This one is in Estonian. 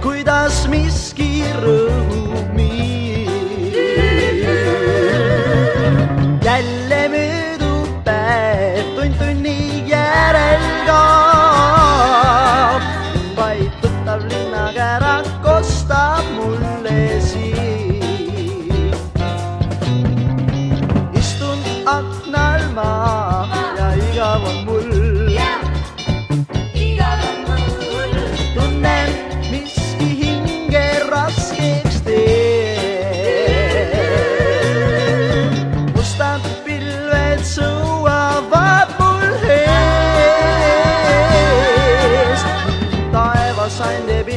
kuidas miski rõhub mind. Jälle möödub päev, tund tunni järel kaob, vaid tuttav linnakärak kostab mulle siin. Istun aknal maa ja igav on mul. Tunnen miski hinge raskeks teeb. Mustad pilved sõuavad mul eest. Taevas ain teeb